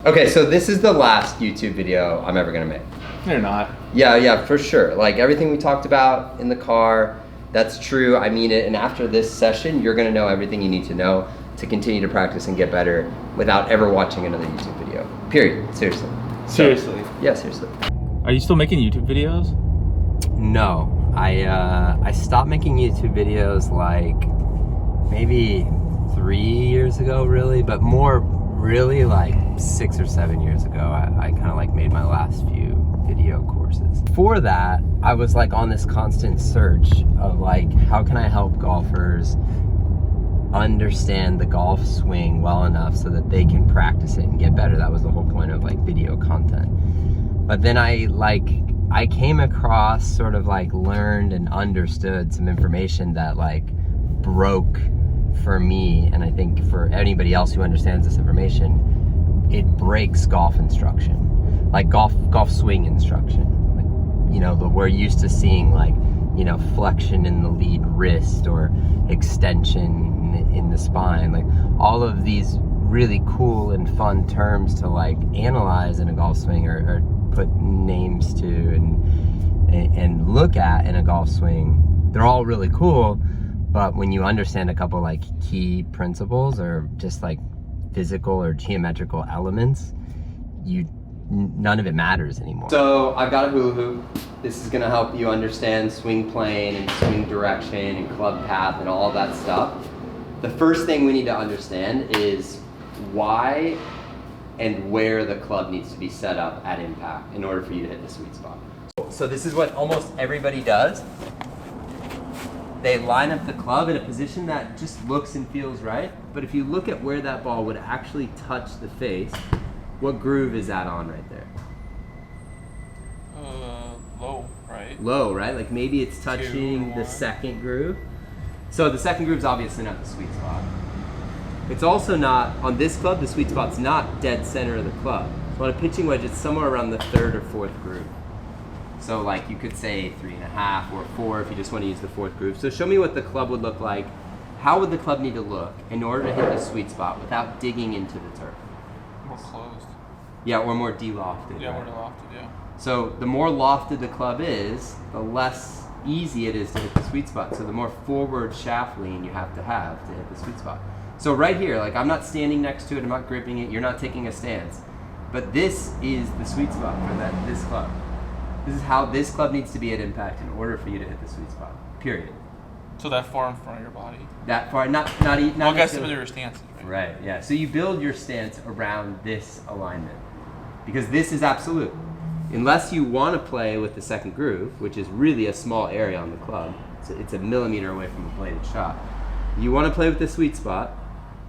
Okay, so this is the last YouTube video I'm ever gonna make. You're not. Yeah, for sure. Like everything we talked about in the car, that's true, I mean it, and after this session, you're gonna know everything you need to know to continue to practice and get better without ever watching another YouTube video. Period, seriously. Seriously? Yeah, seriously. Are you still making YouTube videos? No, I stopped making YouTube videos like maybe 3 years ago really, but more really like 6 or 7 years ago, I kind of like made my last few video courses. For that, I was like on this constant search of like, how can I help golfers understand the golf swing well enough so that they can practice it and get better. That was the whole point of like video content. But then I came across sort of like learned and understood some information that like broke for me, and I think for anybody else who understands this information, it breaks golf instruction, like golf swing instruction. Like, you know, we're used to seeing like, you know, flexion in the lead wrist or extension in the spine, like all of these really cool and fun terms to like analyze in a golf swing or put names to and look at in a golf swing. They're all really cool. But when you understand a couple like key principles or just like physical or geometrical elements, none of it matters anymore. So I've got a hula hoop. This is gonna help you understand swing plane and swing direction and club path and all that stuff. The first thing we need to understand is why and where the club needs to be set up at impact in order for you to hit the sweet spot. So this is what almost everybody does. They line up the club in a position that just looks and feels right, but if you look at where that ball would actually touch the face, what groove is that on right there? Low, right? Low, right? Like maybe it's touching the second groove. So the second groove's obviously not the sweet spot. It's also not, on this club, the sweet spot's not dead center of the club. So on a pitching wedge, it's somewhere around the third or fourth groove. So like you could say 3.5 or 4 if you just want to use the fourth groove. So show me what the club would look like. How would the club need to look in order to hit the sweet spot without digging into the turf? More closed. Yeah, or more de-lofted. Yeah, right? more lofted, yeah. So the more lofted the club is, the less easy it is to hit the sweet spot. So the more forward shaft lean you have to hit the sweet spot. So right here, like I'm not standing next to it, I'm not gripping it, you're not taking a stance. But this is the sweet spot for this club. This is how this club needs to be at impact in order for you to hit the sweet spot, period. So that far in front of your body. That far, not Well, I guess some of your stances, right? Right, yeah. So you build your stance around this alignment because this is absolute. Unless you want to play with the second groove, which is really a small area on the club, so it's a millimeter away from a bladed shot. You want to play with the sweet spot,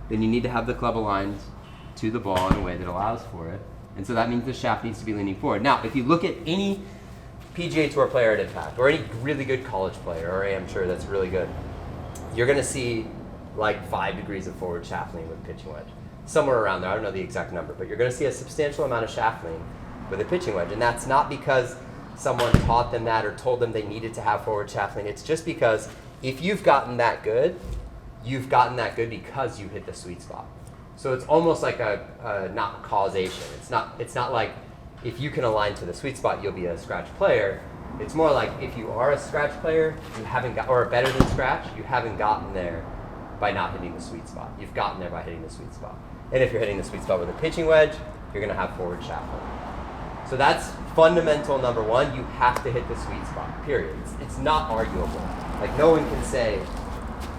then you need to have the club aligned to the ball in a way that allows for it. And so that means the shaft needs to be leaning forward. Now, if you look at any PGA Tour player at impact, or any really good college player, or amateur that's really good, you're gonna see like 5 degrees of forward shaft lean with a pitching wedge. Somewhere around there, I don't know the exact number, but you're gonna see a substantial amount of shaft lean with a pitching wedge. And that's not because someone taught them that or told them they needed to have forward shaft lean. It's just because if you've gotten that good, you've gotten that good because you hit the sweet spot. So it's almost like a not causation. It's not like if you can align to the sweet spot, you'll be a scratch player. It's more like if you are a scratch player, you haven't got, or better than scratch, you haven't gotten there by not hitting the sweet spot. You've gotten there by hitting the sweet spot. And if you're hitting the sweet spot with a pitching wedge, you're gonna have forward shaft lean. So that's fundamental number one. You have to hit the sweet spot, period. It's not arguable. Like no one can say,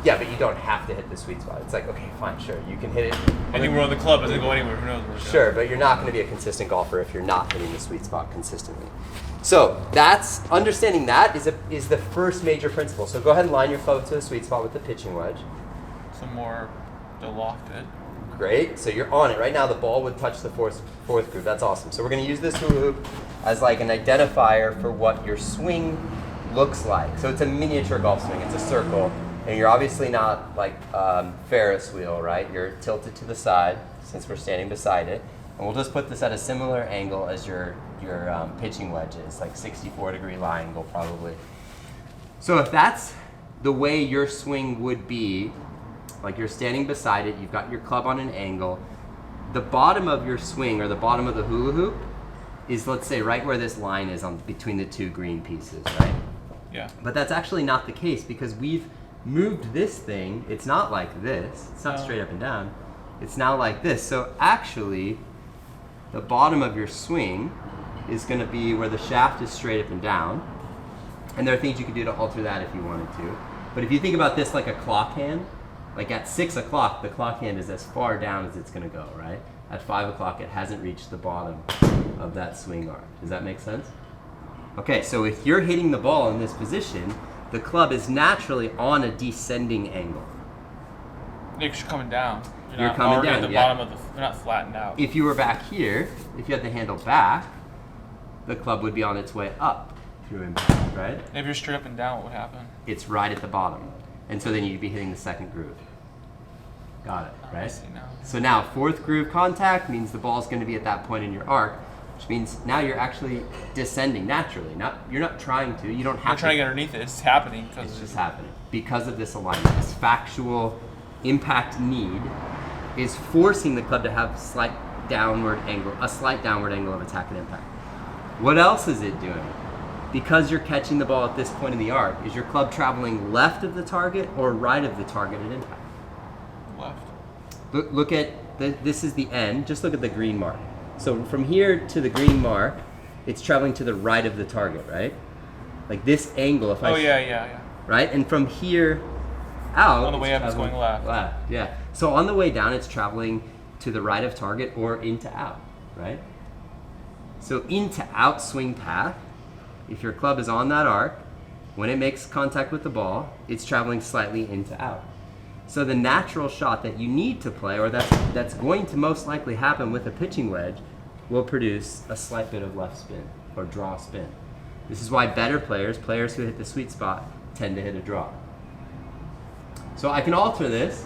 yeah, but you don't have to hit the sweet spot. It's like, okay, fine, sure, you can hit it. Anywhere on the club doesn't go anywhere, who knows where it goes. Sure, but you're not going to be a consistent golfer if you're not hitting the sweet spot consistently. So that's, understanding that is the first major principle. So go ahead and line your club to the sweet spot with the pitching wedge. Some more lofted. Great, so you're on it. Right now the ball would touch the fourth groove. That's awesome. So we're going to use this hula hoop as like an identifier for what your swing looks like. So it's a miniature golf swing. It's a circle. And you're obviously not like Ferris wheel, right? You're tilted to the side since we're standing beside it. And we'll just put this at a similar angle as your pitching wedge is, like 64-degree lie angle probably. So if that's the way your swing would be, like you're standing beside it, you've got your club on an angle, the bottom of your swing or the bottom of the hula hoop is, let's say, right where this line is on between the two green pieces, right? Yeah. But that's actually not the case because we've moved this thing. It's not like this. It's not straight up and down. It's now like this. So actually, the bottom of your swing is going to be where the shaft is straight up and down. And there are things you could do to alter that if you wanted to. But if you think about this like a clock hand, like at 6 o'clock, the clock hand is as far down as it's going to go, right? At 5 o'clock, it hasn't reached the bottom of that swing arm. Does that make sense? Okay, so if you're hitting the ball in this position, the club is naturally on a descending angle. You're coming down. You're not coming already down, at the yeah. bottom of the. You're not flattened out. If you were back here, if you had the handle back, the club would be on its way up through impact, right? If you're straight up and down, what would happen? It's right at the bottom. And so then you'd be hitting the second groove. Got it, I right? see now. So now fourth groove contact means the ball's going to be at that point in your arc, which means now you're actually descending naturally. You're not trying to. You don't have I'm trying to get underneath it. It's happening because It's just happening because of this alignment. This factual impact need is forcing the club to have a slight downward angle of attack and impact. What else is it doing? Because you're catching the ball at this point in the arc, is your club traveling left of the target or right of the target at impact? left. Look at this is the end. Just look at the green mark. So from here to the green mark, it's traveling to the right of the target, right? Like this angle. If Oh yeah. Right, and from here out, On the way up, it's traveling going left. Left, yeah. So on the way down, it's traveling to the right of target or into out, right? So into out swing path. If your club is on that arc, when it makes contact with the ball, it's traveling slightly into out. So the natural shot that you need to play, or that's going to most likely happen with a pitching wedge, will produce a slight bit of left spin or draw spin. This is why better players who hit the sweet spot, tend to hit a draw. So I can alter this.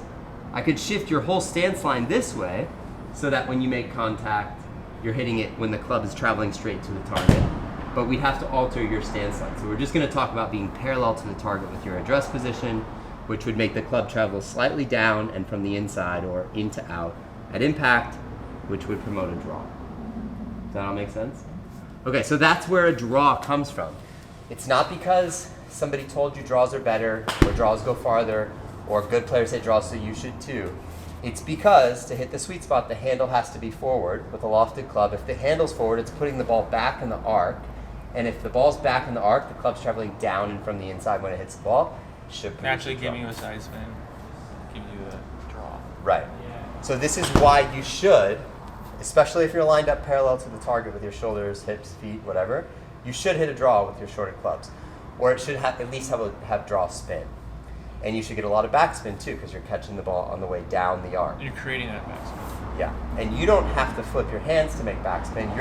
I could shift your whole stance line this way so that when you make contact, you're hitting it when the club is traveling straight to the target. But we'd have to alter your stance line. So we're just going to talk about being parallel to the target with your address position, which would make the club travel slightly down and from the inside or into out at impact, which would promote a draw. Does that all make sense? Okay, so that's where a draw comes from. It's not because somebody told you draws are better, or draws go farther, or good players hit draws so you should too. It's because to hit the sweet spot, the handle has to be forward with a lofted club. If the handle's forward, it's putting the ball back in the arc. And if the ball's back in the arc, the club's traveling down and from the inside when it hits the ball. Should produce Naturally a draw. giving you a side spin, giving you a draw. Right. So this is why you should, especially if you're lined up parallel to the target with your shoulders, hips, feet, whatever, you should hit a draw with your shorted clubs. Or it should at least have draw spin. And you should get a lot of backspin too, because you're catching the ball on the way down the arc. You're creating that backspin. Yeah. And you don't have to flip your hands to make backspin.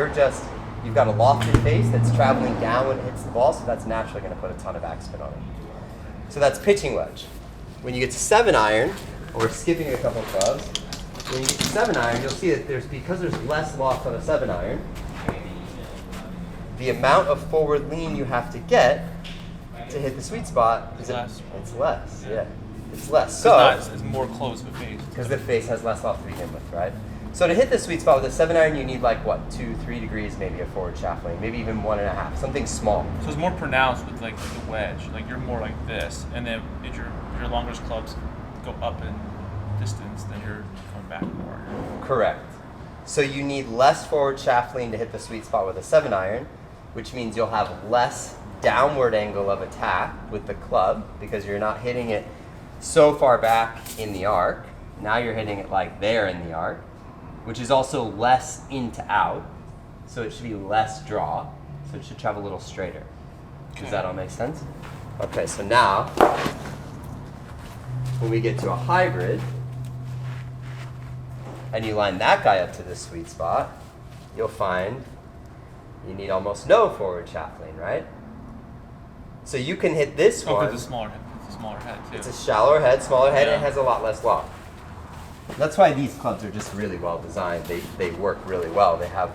You've got a lofted face that's traveling down when it hits the ball, so that's naturally going to put a ton of backspin on it. So that's pitching wedge. When you get to 7-iron, or skipping a couple clubs, when you get to 7-iron, you'll see that because there's less loft on a 7-iron, the amount of forward lean you have to get to hit the sweet spot is Less. It's less, yeah. It's less. So It's more close to the face. because the face has less loft to begin with, right? So to hit the sweet spot with a 7-iron, you need like what, 2-3 degrees maybe of forward shaft length, maybe even 1.5, something small. So it's more pronounced with like the wedge. Like you're more like this, and then if your longest clubs go up in distance, then you're coming back more. Correct. So you need less forward shaft lean to hit the sweet spot with a 7-iron, which means you'll have less downward angle of attack with the club because you're not hitting it so far back in the arc. Now you're hitting it like there in the arc, which is also less into out. So it should be less draw. So it should travel a little straighter. Does that all make sense? Okay, so now when we get to a hybrid and you line that guy up to the sweet spot, you'll find you need almost no forward shaft lean, right? So you can hit this one. It's a smaller head. It's a smaller head too. It's a shallower head, smaller head, and it Yeah. has a lot less loft. That's why these clubs are just really well designed. They work really well. They have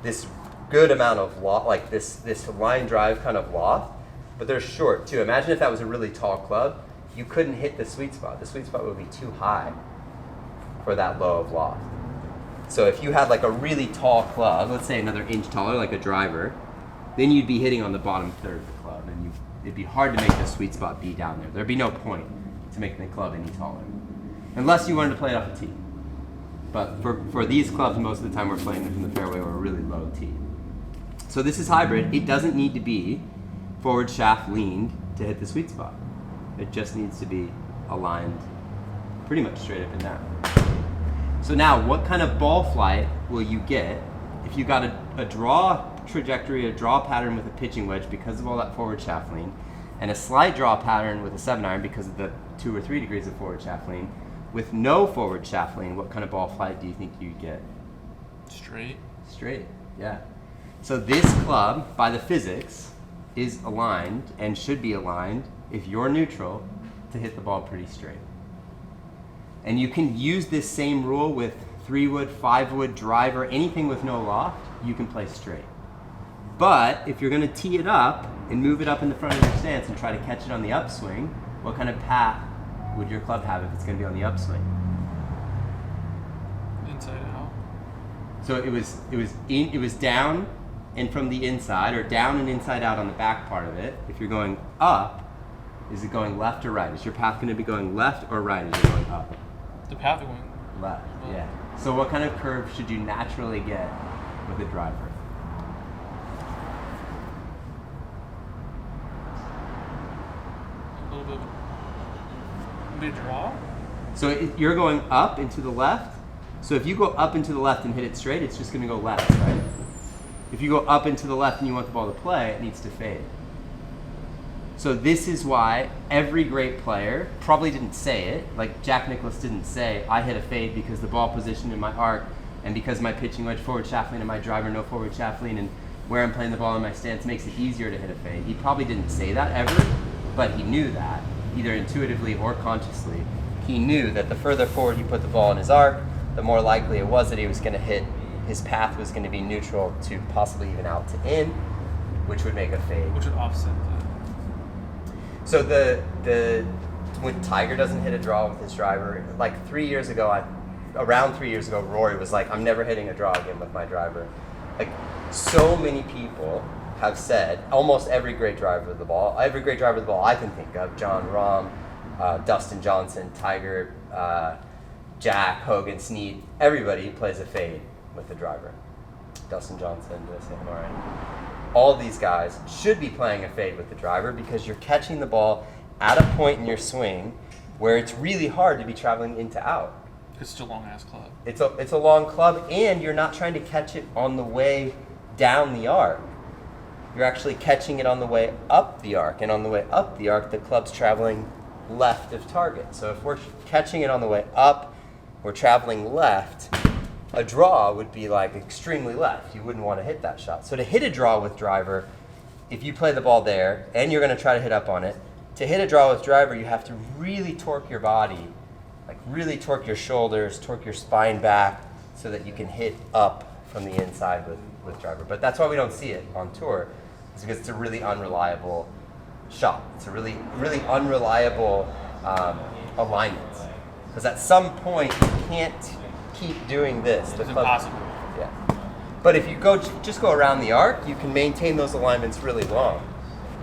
this good amount of loft, like this line drive kind of loft, but they're short too. Imagine if that was a really tall club, you couldn't hit the sweet spot. The sweet spot would be too high for that low of loft. So if you had like a really tall club, let's say another inch taller, like a driver, then you'd be hitting on the bottom third of the club, and it'd be hard to make the sweet spot be down there. There'd be no point to making the club any taller, unless you wanted to play it off a tee. But for these clubs, most of the time we're playing them from the fairway or a really low tee. So this is hybrid. It doesn't need to be forward shaft leaned to hit the sweet spot. It just needs to be aligned pretty much straight up and down. So now, what kind of ball flight will you get if you got a draw trajectory, a draw pattern with a pitching wedge because of all that forward shaft lean, and a slight draw pattern with a 7-iron because of the 2 or 3 degrees of forward shaft lean, with no forward shaft lean, what kind of ball flight do you think you'd get? Straight. Straight, yeah. So this club, by the physics, is aligned and should be aligned, if you're neutral, to hit the ball pretty straight. And you can use this same rule with 3-wood, 5-wood, driver, anything with no loft, you can play straight. But if you're going to tee it up and move it up in the front of your stance and try to catch it on the upswing, what kind of path would your club have if it's going to be on the upswing? Inside out. So it was down and from the inside, or down and inside out on the back part of it. If you're going up, is it going left or right? Is your path going to be going left or right as you're going up? The path going Left, yeah. So what kind of curve should you naturally get with a driver? a little bit. Maybe a draw. So you're going up and to the left. So if you go up and to the left and hit it straight, it's just going to go left, right? If you go up and to the left and you want the ball to play, it needs to fade. So this is why every great player probably didn't say it. Like Jack Nicklaus didn't say, I hit a fade because the ball position in my arc and because my pitching wedge forward shaft lean and my driver no forward shaft lean and where I'm playing the ball in my stance makes it easier to hit a fade. He probably didn't say that ever, but he knew that, either intuitively or consciously. He knew that the further forward he put the ball in his arc, the more likely it was that he was going to hit, his path was going to be neutral to possibly even out to in, which would make a fade. Which would offset the. So when Tiger doesn't hit a draw with his driver, like around 3 years ago, Rory was like, I'm never hitting a draw again with my driver. Like, so many people have said, almost every great driver of the ball I can think of, John Rahm, Dustin Johnson, Tiger, Jack, Hogan, Snead, everybody plays a fade with the driver. Dustin Johnson, did I say him all right? All these guys should be playing a fade with the driver because you're catching the ball at a point in your swing where it's really hard to be traveling in to out. It's still a long ass club. It's a long club, and you're not trying to catch it on the way down the arc. You're actually catching it on the way up the arc, and on the way up the arc, the club's traveling left of target. So if we're catching it on the way up, we're traveling left. A draw would be like extremely left. You wouldn't want to hit that shot. So to hit a draw with driver, if you play the ball there and you're going to try to hit up on it, to hit a draw with driver, you have to really torque your body, like really torque your shoulders, torque your spine back so that you can hit up from the inside with driver. But that's why we don't see it on tour, is because it's a really unreliable shot. It's a really, really unreliable alignment. Because at some point you can't keep doing this. It's impossible. Yeah. But if you just go around the arc, you can maintain those alignments really long.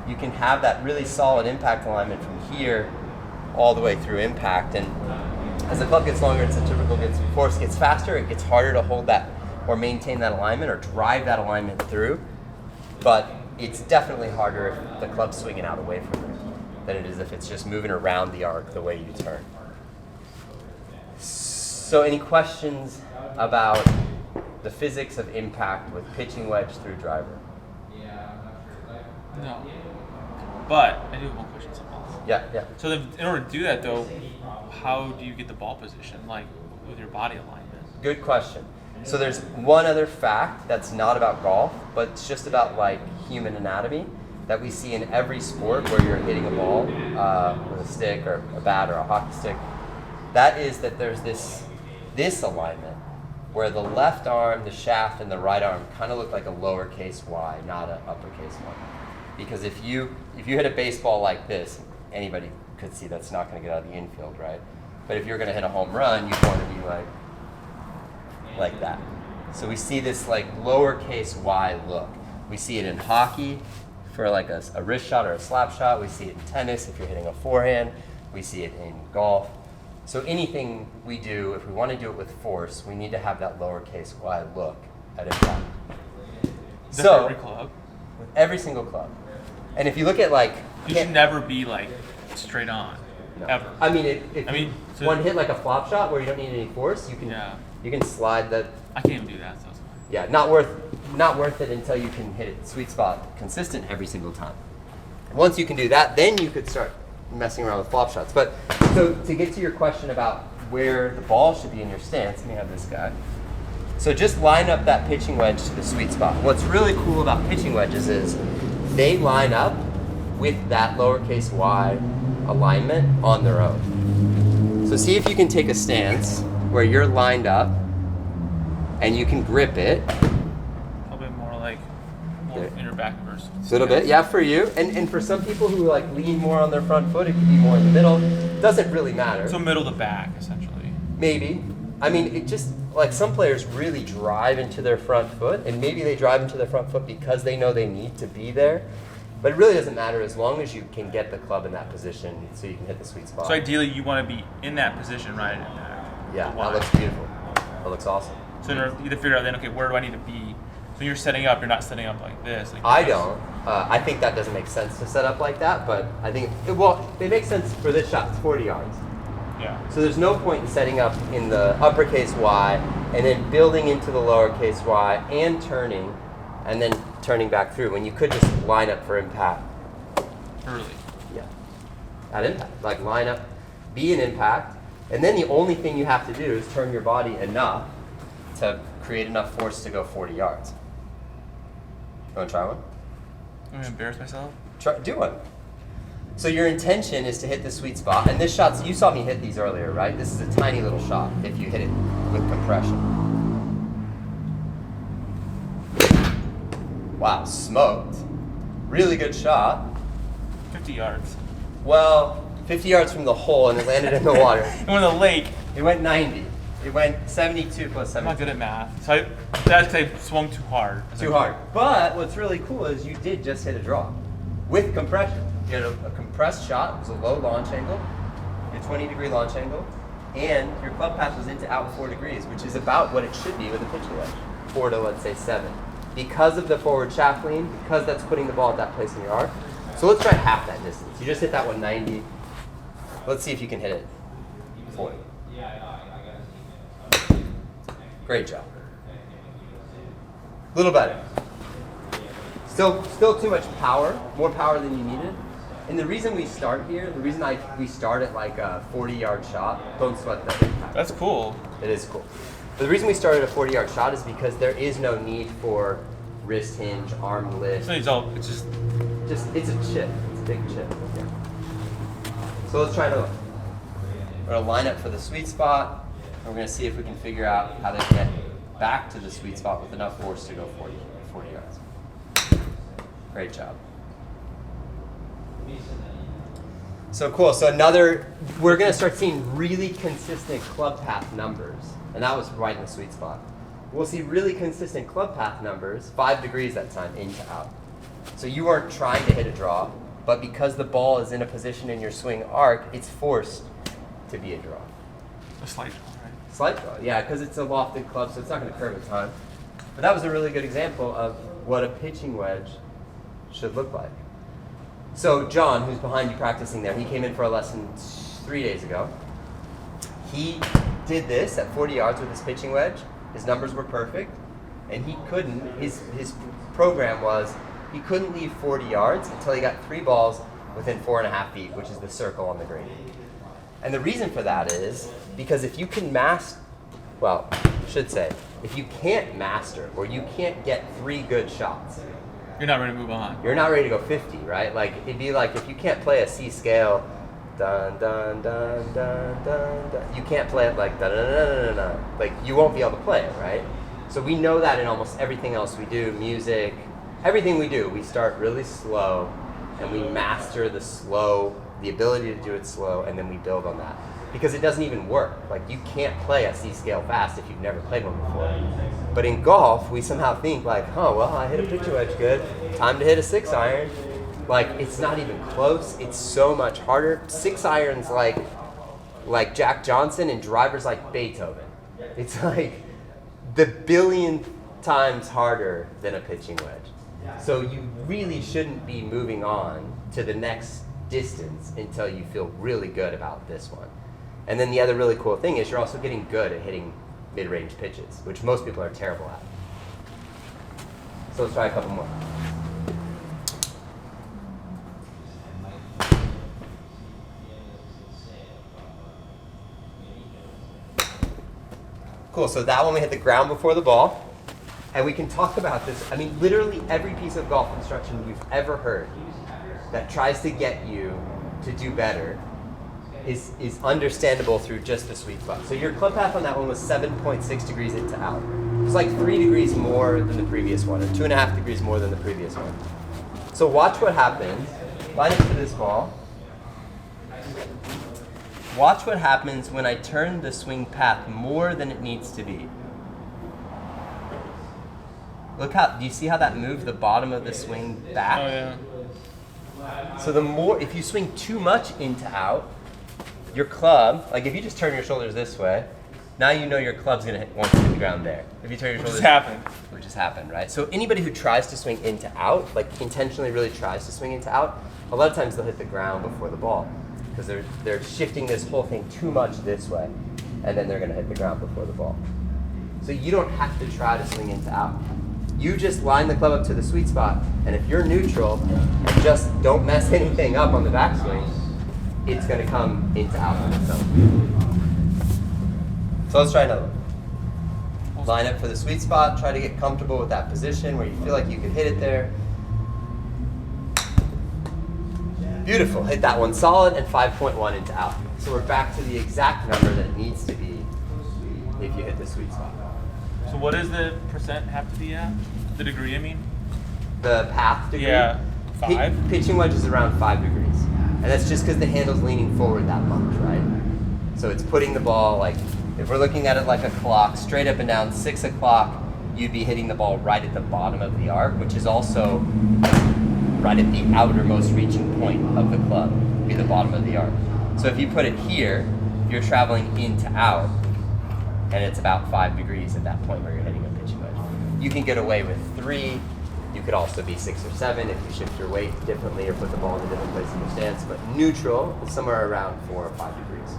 You can have that really solid impact alignment from here all the way through impact. And as the club gets longer and centrifugal force gets faster, it gets harder to hold that or maintain that alignment or drive that alignment through. But it's definitely harder if the club's swinging out away from it than it is if it's just moving around the arc the way you turn. So any questions about the physics of impact with pitching wedge through driver? No. But I do have one question. Yeah. So then, in order to do that, though, how do you get the ball position, like with your body alignment? Good question. So there's one other fact that's not about golf, but it's just about like human anatomy that we see in every sport where you're hitting a ball with a stick or a bat or a hockey stick. That is that there's this alignment where the left arm, the shaft, and the right arm kind of look like a lowercase y, not an uppercase y. Because if you hit a baseball like this, anybody could see that's not going to get out of the infield, right? But if you're going to hit a home run, you'd want to be like like that. So we see this like lowercase y look. We see it in hockey for like a wrist shot or a slap shot. We see it in tennis if you're hitting a forehand. We see it in golf. So anything we do, if we want to do it with force, we need to have that lowercase y look at impact. So every club. with every single club. And if you look at like, You should never be like straight on, no. ever. I mean, if I mean, so- one hit like a flop shot where you don't need any force, you can Yeah. you can slide that. I can't even do that, so it's fine. Yeah, not worth it until you can hit it sweet spot consistent every single time. Once you can do that, then you could start messing around with flop shots. But so to get to your question about where the ball should be in your stance, let me have this guy. So just line up that pitching wedge to the sweet spot. What's really cool about pitching wedges is they line up with that lowercase y alignment on their own. So see if you can take a stance where you're lined up and you can grip it. Probably more in your back versus. A little bit, yeah, for you. And for some people who like lean more on their front foot, it could be more in the middle. Doesn't really matter. So middle to back, essentially. Maybe. I mean, it just, like some players really drive into their front foot, and maybe they drive into their front foot because they know they need to be there. But it really doesn't matter as long as you can get the club in that position so you can hit the sweet spot. So ideally, you want to be in that position right at impact. Yeah, Why? that looks beautiful. That looks awesome. So you have to figure out then, okay, where do I need to be? So when you're setting up, you're not setting up like this. Like I this. don't. I think that doesn't make sense to set up like that, but I think, it makes sense for this shot. It's 40 yards. Yeah. So there's no point in setting up in the uppercase Y and then building into the lowercase y and then turning back through when you could just line up for impact. Early. Yeah. At impact. Like line up, be an impact, and then the only thing you have to do is turn your body enough to create enough force to go 40 yards. You want to try one? I'm gonna embarrass myself. Do one. So your intention is to hit the sweet spot, and this shot, you saw me hit these earlier, right? This is a tiny little shot if you hit it with compression. Wow, smoked. Really good shot. 50 yards. Well, 50 yards from the hole, and it landed in the water. And when the lake. It went 90. It went 72 plus I'm 72. not good at math. So that's because I swung too hard. Too hard. But what's really cool is you did just hit a draw with compression. You had a compressed shot. It was a low launch angle, a 20-degree launch angle, and your club path was into out 4 degrees, which is about what it should be with a pitching wedge, 4 to let's say 7, because of the forward shaft lean, because that's putting the ball at that place in your arc. So let's try half that distance. You just hit that one 90. Let's see if you can hit it 40. Great job. A little better. Still too much power, more power than you needed. And the reason we start here, the reason we start at like a 40-yard shot, don't sweat that impact. That's cool. It is cool. But the reason we started a 40-yard shot is because there is no need for wrist hinge, arm lift. It's just It's a chip. It's a big chip. Yeah. So let's try to. We're gonna line up for the sweet spot. And we're gonna see if we can figure out how to get back to the sweet spot with enough force to go 40 yards. Great job. So cool. So we're gonna start seeing really consistent club path numbers, and that was right in the sweet spot. We'll see really consistent club path numbers, 5 degrees that time, in to out. So you weren't trying to hit a draw, but because the ball is in a position in your swing arc, it's forced to be a draw. a slight draw, right? Slight draw, yeah, because it's a lofted club, so it's not going to curve a ton. But that was a really good example of what a pitching wedge should look like. So John, who's behind you practicing there, he came in for a lesson 3 days ago. He did this at 40 yards with his pitching wedge. His numbers were perfect, and he couldn't, his program was, he couldn't leave 40 yards until he got 3 balls within 4.5 feet, which is the circle on the green. And the reason for that is because if you can if you can't master or you can't get 3 good shots, You're not ready to move on. you're not ready to go 50, right? Like it'd be like if you can't play a C scale, dun dun dun dun dun dun. You can't play it like dun dun dun dun dun. Like you won't be able to play it, right? So we know that in almost everything else we do, music, everything we do, we start really slow and we master the ability to do it slow, and then we build on that. because it doesn't even work. Like, you can't play a C scale fast if you've never played one before. But in golf, we somehow think like, oh, well, I hit a pitching wedge good, time to hit a 6 iron. Like, it's not even close. It's so much harder. 6 irons like Jack Johnson, and drivers like Beethoven. It's like the billionth times harder than a pitching wedge. So you really shouldn't be moving on to the next distance until you feel really good about this one. And then the other really cool thing is you're also getting good at hitting mid-range pitches, which most people are terrible at. So let's try a couple more. Cool, so that one we hit the ground before the ball. And we can talk about this. I mean, literally every piece of golf instruction you've ever heard that tries to get you to do better is understandable through just the sweet spot. So your club path on that one was 7.6 degrees into out. It's like 3 degrees more than the previous one, or 2.5 degrees more than the previous one. So watch what happens. Line up to this ball. Watch what happens when I turn the swing path more than it needs to be. Look how, do you see how that moved the bottom of the swing back? Oh, yeah. So the more, if you swing too much into out, your club, like if you just turn your shoulders this way, now you know your club's gonna want to hit the ground there. If you turn your shoulders, which has happened, right? So anybody who tries to swing into out, like intentionally really tries to swing into out, a lot of times they'll hit the ground before the ball because they're shifting this whole thing too much this way, and then they're gonna hit the ground before the ball. So you don't have to try to swing into out. You just line the club up to the sweet spot, and if you're neutral and just don't mess anything up on the backswing, it's going to come into out on its own. So let's try another one. Line up for the sweet spot, try to get comfortable with that position where you feel like you can hit it there. Beautiful, hit that one solid and 5.1 into out. So we're back to the exact number that it needs to be if you hit the sweet spot. So what does the percent have to be at? The degree, I mean? The path degree? Yeah, 5? Pitching wedge is around 5 degrees. And that's just because the handle's leaning forward that much, right? So it's putting the ball, like, if we're looking at it like a clock, straight up and down, 6 o'clock, you'd be hitting the ball right at the bottom of the arc, which is also right at the outermost reaching point of the club, would be the bottom of the arc. So if you put it here, you're traveling into out, and it's about 5 degrees at that point where you're hitting a pitching wedge. You can get away with 3. You could also be 6 or 7 if you shift your weight differently or put the ball in a different place in your stance. But neutral is somewhere around 4 or 5 degrees.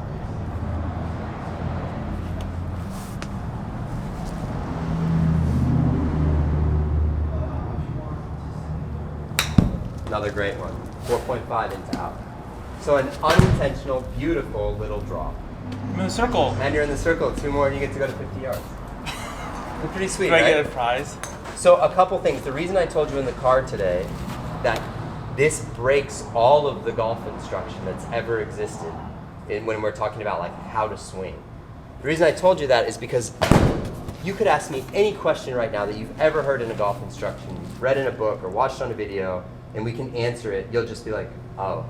Another great one. 4.5 into out. So an unintentional, beautiful little draw. I'm in the circle. And you're in the circle. 2 more and you get to go to 50 yards. It's pretty sweet, Do I right? get a prize? So a couple things. The reason I told you in the car today that this breaks all of the golf instruction that's ever existed when we're talking about like how to swing. The reason I told you that is because you could ask me any question right now that you've ever heard in a golf instruction, read in a book or watched on a video, and we can answer it. You'll just be like, oh,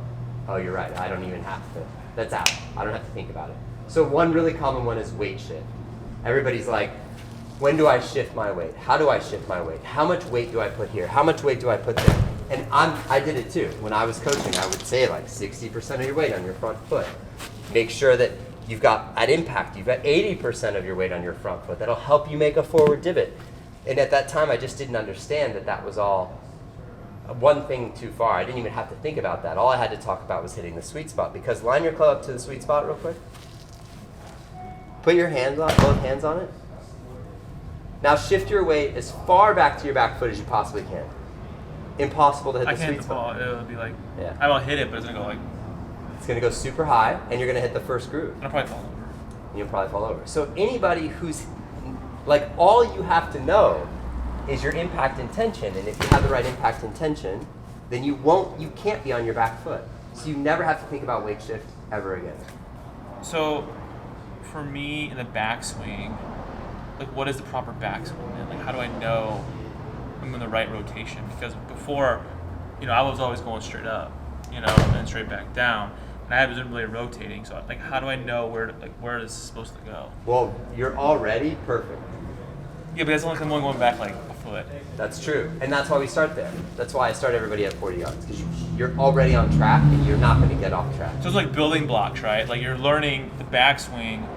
you're right. I don't even have to. That's out. I don't have to think about it. So one really common one is weight shift. Everybody's like, when do I shift my weight? How do I shift my weight? How much weight do I put here? How much weight do I put there? And I did it too. When I was coaching, I would say like 60% of your weight on your front foot. Make sure that you've got, at impact, you've got 80% of your weight on your front foot. That'll help you make a forward divot. And at that time, I just didn't understand that that was all one thing too far. I didn't even have to think about that. All I had to talk about was hitting the sweet spot. Because line your club up to the sweet spot real quick. Put your hands on, both hands on it. Now shift your weight as far back to your back foot as you possibly can. Impossible to hit the sweet spot. It'll be like, Yeah. I will hit it, but it's gonna go like, It's going to go super high, and you're going to hit the first groove. I'll probably fall over. And you'll probably fall over. So anybody who's, like, all you have to know is your impact intention. And if you have the right impact intention, then you can't be on your back foot. So you never have to think about weight shift ever again. So, for me in the backswing, like what is the proper backswing? And like how do I know I'm in the right rotation? Because before, I was always going straight up, and then straight back down. and I wasn't really rotating. So like, how do I know where this is supposed to go? Well, you're already perfect. Yeah, but that's only I'm only going back like a foot. That's true, and that's why we start there. That's why I start everybody at 40 yards, because you're already on track and you're not going to get off track. So it's like building blocks, right? Like you're learning the backswing,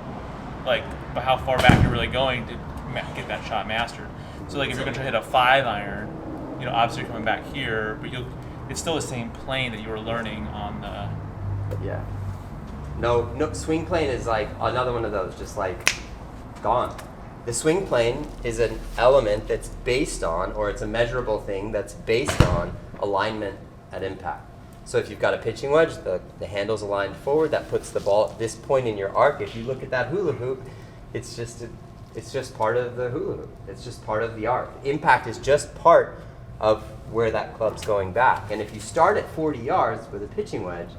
like by how far back you're really going to get that shot mastered. So like if you're going to hit a 5-iron, you know, obviously you're coming back here, but it's still the same plane that you were learning on the. Yeah. No, swing plane is like another one of those, just like gone. The swing plane is an element that's based on, or it's a measurable thing that's based on alignment at impact. So if you've got a pitching wedge, the handle's aligned forward, that puts the ball at this point in your arc. If you look at that hula hoop, it's just part of the hula hoop. It's just part of the arc. Impact is just part of where that club's going back. And if you start at 40 yards with a pitching wedge,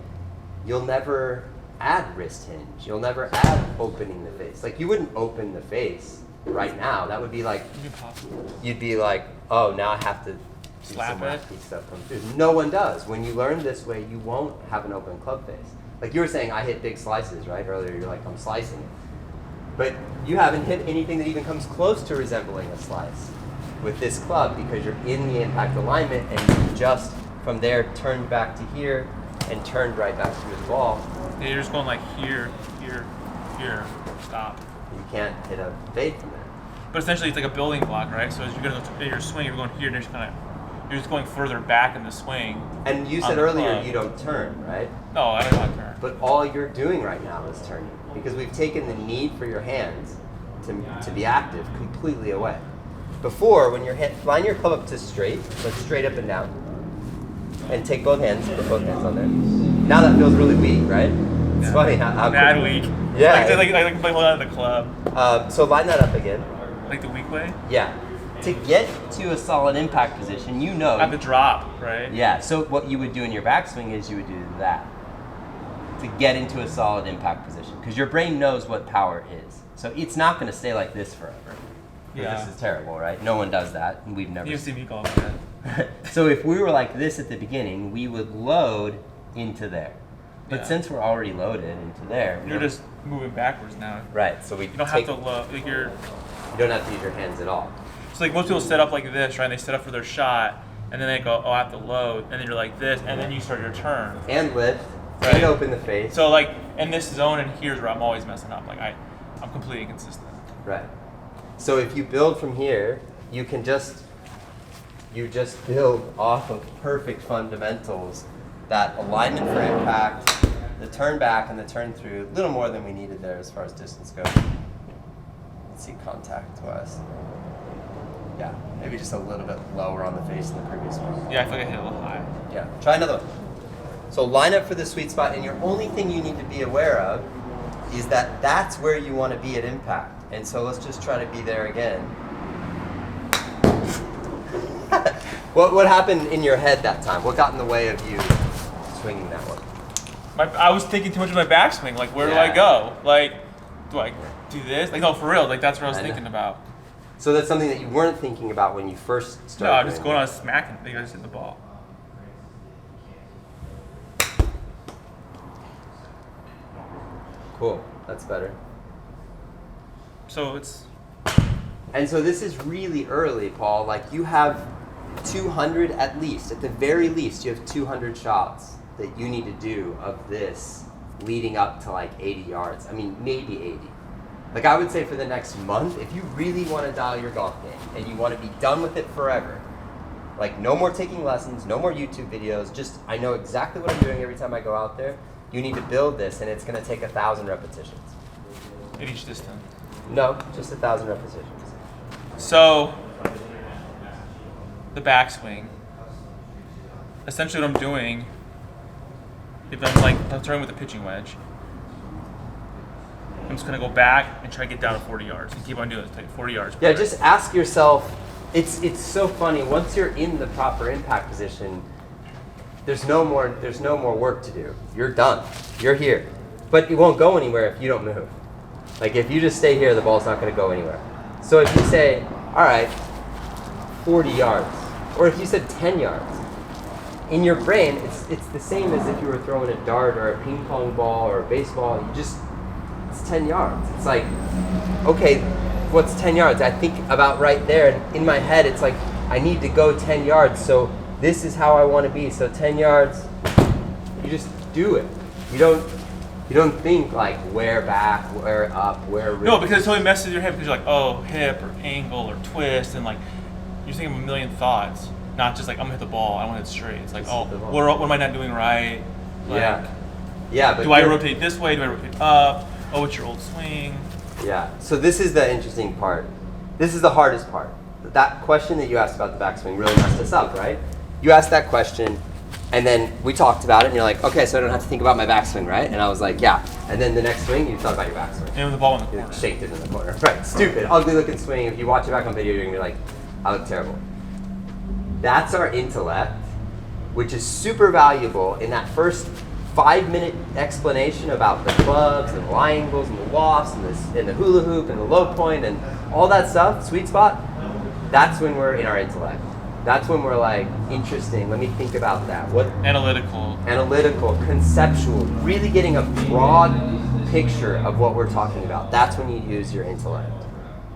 you'll never add wrist hinge. You'll never add opening the face. Like you wouldn't open the face right now. That would be like, you'd be like, oh, now I have to do Slap some it. wacky stuff come through. No one does. When you learn this way, you won't have an open club face. Like you were saying, I hit big slices, right? Earlier, you're like, I'm slicing it. But you haven't hit anything that even comes close to resembling a slice with this club, because you're in the impact alignment and you just, from there, turned back to here and turned right back to the ball. Yeah, you're just going like here, here, here, stop. You can't hit a fade from there. But essentially, it's like a building block, right? So as you're going to your swing, you're going here, and you're just going further back in the swing. And you said earlier you don't turn, right? No, I don't want to turn. But all you're doing right now is turning, because we've taken the need for your hands to be active completely away. Before, when your hand, line your club up to straight, like straight up and down, and take both hands, put both hands on there. Now that feels really weak, right? It's funny how bad weak. Yeah. Like play hold out of the club. So line that up again. Like the weak way. Yeah. To get to a solid impact position, you know. At the drop, right? Yeah. So what you would do in your backswing is you would do that to get into a solid impact position, because your brain knows what power is. So it's not going to stay like this forever. Yeah. This is terrible, right? No one does that, and we've never. You see me golf like that. So if we were like this at the beginning, we would load into there. But Yeah. since we're already loaded into there, You're just moving backwards now. right. So we You don't have to load. Like You don't have to use your hands at all. So like most people set up like this, right? And they set up for their shot, and then they go, oh, I have to load, and then you're like this, and then you start your turn. And lift. Right. And open the face. So like in this zone, and here's where I'm always messing up. Like I'm completely inconsistent. Right. So if you build from here, you just build off of perfect fundamentals. That alignment for impact, the turn back and the turn through, a little more than we needed there as far as distance goes. Let's see contact wise. Yeah, maybe just a little bit lower on the face than the previous one. Yeah, I feel like I hit a little high. Yeah, try another one. So line up for the sweet spot, and your only thing you need to be aware of is that that's where you want to be at impact. And so let's just try to be there again. What happened in your head that time? What got in the way of you swinging that one? I was thinking too much of my backswing. Like, where do I go? Like, do I do this? Like, no, for real. Like, that's what I was thinking about. So that's something that you weren't thinking about when you first started. No, I'm just going on smacking. I think I just hit the ball. Cool. That's better. So it's. And so this is really early, Paul. Like you have 200 at least. At the very least, you have 200 shots that you need to do of this leading up to like 80 yards. I mean, maybe 80. Like I would say for the next month, if you really want to dial your golf game and you want to be done with it forever, like no more taking lessons, no more YouTube videos, just I know exactly what I'm doing every time I go out there. You need to build this, and it's going to take 1,000 repetitions. At each distance. No, just 1,000 repetitions. So, the backswing. Essentially, what I'm doing, if I'm throwing with a pitching wedge, I'm just gonna go back and try to get down to 40 yards and keep on doing it. Take 40 yards. Yeah, just ask yourself. It's so funny. Once you're in the proper impact position, there's no more work to do. You're done. You're here, but it won't go anywhere if you don't move. Like if you just stay here, the ball's not going to go anywhere. So if you say, all right, 40 yards, or if you said 10 yards, in your brain, it's the same as if you were throwing a dart or a ping pong ball or a baseball. It's 10 yards. It's like, okay, what's 10 yards? I think about right there, and in my head, it's like, I need to go 10 yards, so this is how I want to be. So 10 yards, you just do it. You don't think like where back, where up, where No, because it totally messes with your head because you're like, oh, hip or angle or twist, and like you're thinking of a million thoughts, not just like I'm gonna hit the ball, I want to hit straight. It's like, oh, what am I not doing right? Like, yeah. But do I rotate this way? Do I rotate up? Oh, it's your old swing. Yeah. So this is the interesting part. This is the hardest part. That question that you asked about the backswing really messed us up, right? You asked that question, and then we talked about it, and you're like, okay, so I don't have to think about my backswing, right? And I was like, yeah. And then the next swing, you thought about your backswing. And with the ball in the corner. You shaked it in the corner. Right. Stupid, ugly looking swing. If you watch it back on video, you're gonna be like, I look terrible. That's our intellect, which is super valuable in that first 5-minute explanation about the clubs and the lie angles and the wafts and the hula hoop and the low point and all that stuff, sweet spot. That's when we're in our intellect. That's when we're like, interesting, let me think about that. What Analytical, conceptual, really getting a broad picture of what we're talking about. That's when you use your intellect.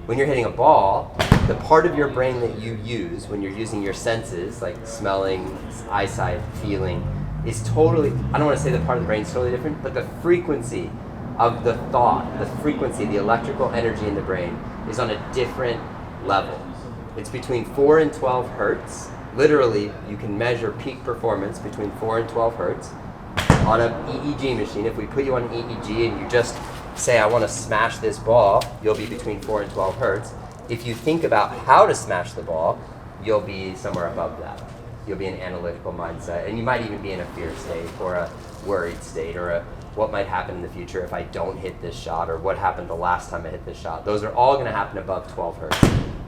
When you're hitting a ball, the part of your brain that you use when you're using your senses, like smelling, eyesight, feeling, is totally, I don't want to say the part of the brain is totally different, but the frequency of the thought, the frequency, the electrical energy in the brain is on a different level. It's between 4 and 12 hertz. Literally, you can measure peak performance between 4 and 12 hertz on an EEG machine. If we put you on an EEG and you just say, I want to smash this ball, you'll be between 4 and 12 hertz. If you think about how to smash the ball, you'll be somewhere above that. You'll be in an analytical mindset, and you might even be in a fear state or a worried state or a what might happen in the future if I don't hit this shot or what happened the last time I hit this shot. Those are all going to happen above 12 hertz.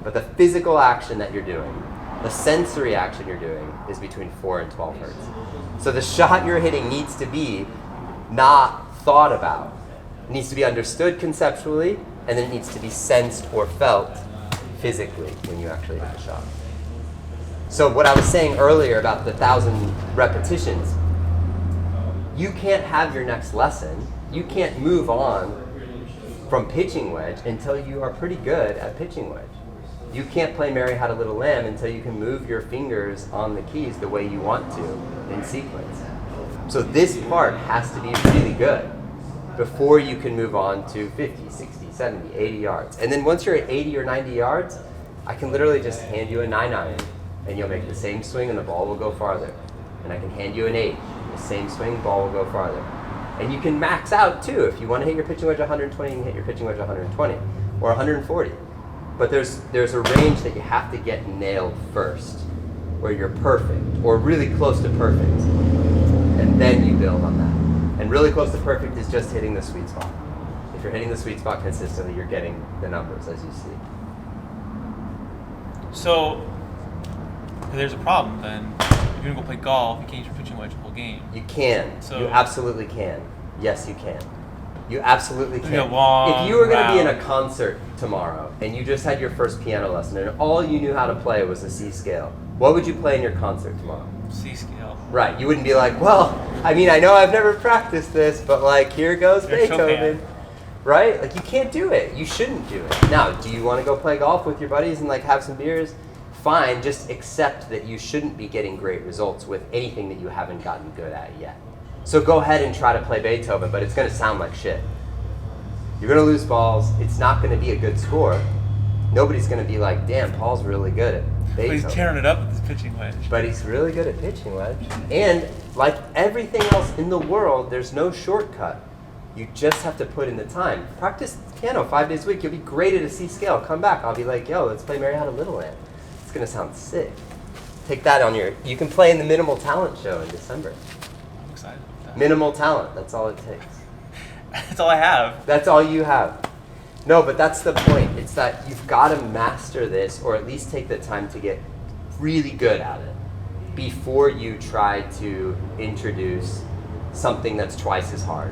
But the physical action that you're doing, the sensory action you're doing is between 4 and 12 hertz. So the shot you're hitting needs to be not thought about. It needs to be understood conceptually, and then it needs to be sensed or felt physically when you actually hit the shot. So what I was saying earlier about the 1,000 repetitions, you can't have your next lesson, you can't move on from pitching wedge until you are pretty good at pitching wedge. You can't play Mary Had a Little Lamb until you can move your fingers on the keys the way you want to in sequence. So this part has to be really good before you can move on to 50, 60, 70, 80 yards. And then once you're at 80 or 90 yards, I can literally just hand you a 9-iron and you'll make the same swing and the ball will go farther. And I can hand you an 8, the same swing, ball will go farther. And you can max out too. If you want to hit your pitching wedge 120, you can hit your pitching wedge 120 or 140. But there's a range that you have to get nailed first, where you're perfect or really close to perfect, and then you build on that. And really close to perfect is just hitting the sweet spot. If you're hitting the sweet spot consistently, you're getting the numbers as you see. So there's a problem then. If you're gonna go play golf, you can't use your pitching wedge the whole game. You can. So you absolutely can. Yes, you can. You absolutely can. If you were going to be in a concert tomorrow and you just had your first piano lesson and all you knew how to play was the C scale, what would you play in your concert tomorrow? C scale. Right. You wouldn't be like, well, I mean, I know I've never practiced this, but like, here goes Beethoven. Right? Like, you can't do it. You shouldn't do it. Now, do you want to go play golf with your buddies and like have some beers? Fine. Just accept that you shouldn't be getting great results with anything that you haven't gotten good at yet. So go ahead and try to play Beethoven, but it's going to sound like shit. You're going to lose balls. It's not going to be a good score. Nobody's going to be like, damn, Paul's really good at Beethoven. But he's tearing it up with his pitching wedge. But he's really good at pitching wedge. And like everything else in the world, there's no shortcut. You just have to put in the time. Practice piano 5 days a week. You'll be great at a C scale. Come back. I'll be like, yo, let's play Mary Had a Little Lamb. It's going to sound sick. Take that on your... You can play in the Minimal Talent show in December. I'm excited about that. Minimal talent. That's all it takes. That's all I have. That's all you have. No, but that's the point. It's that you've got to master this, or at least take the time to get really good at it before you try to introduce something that's twice as hard.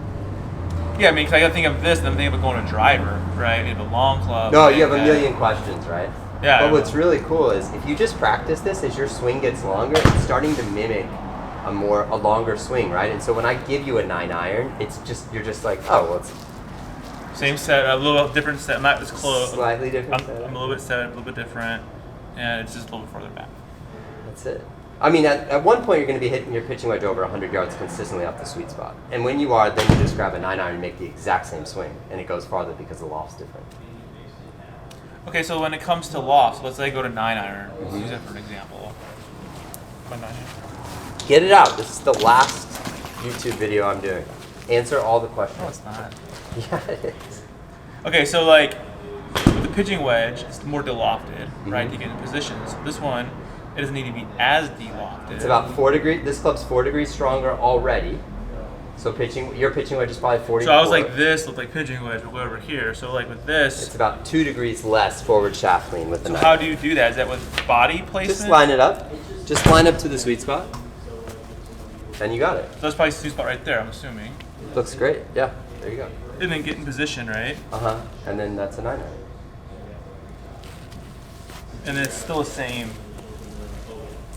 Yeah, I mean, 'cause I got to think of this, and then think of going a driver, right? You have a long club. No, you have a million questions, right? Yeah. But what's really cool is if you just practice this as your swing gets longer, it's starting to mimic a longer swing, right? And so when I give you a 9 iron, you're just like, oh, well, it's Same set, a little different set. Not as close. slightly different. I'm a little bit set, a little bit different, and it's just a little bit further back. That's it. I mean, at one point you're going to be hitting your pitching wedge over 100 yards consistently off the sweet spot. And when you are, then you just grab a 9 iron and make the exact same swing, and it goes farther because the loft's different. Okay, so when it comes to loft, let's say I go to 9 iron. Let's use that for an example. My 9 iron. Get it out. This is the last YouTube video I'm doing. Answer all the questions. No, it's not. Yeah, it is. Okay, so like with the pitching wedge, it's more delofted, right, to get in position. So this one, it doesn't need to be as delofted. It's about 4 degrees. This club's 4 degrees stronger already. So your pitching wedge is probably 44. So I was like this, looked like pitching wedge, we'll go over here. So like with this, it's about 2 degrees less forward shaft lean with the so knife. how do you do that? Is that with body placement? Just line it up. Just line up to the sweet spot. And you got it. So that's probably the sweet spot right there, I'm assuming. Looks great. Yeah, there you go. And then get in position, right? Uh-huh. And then that's a 9 iron. And then it's still the same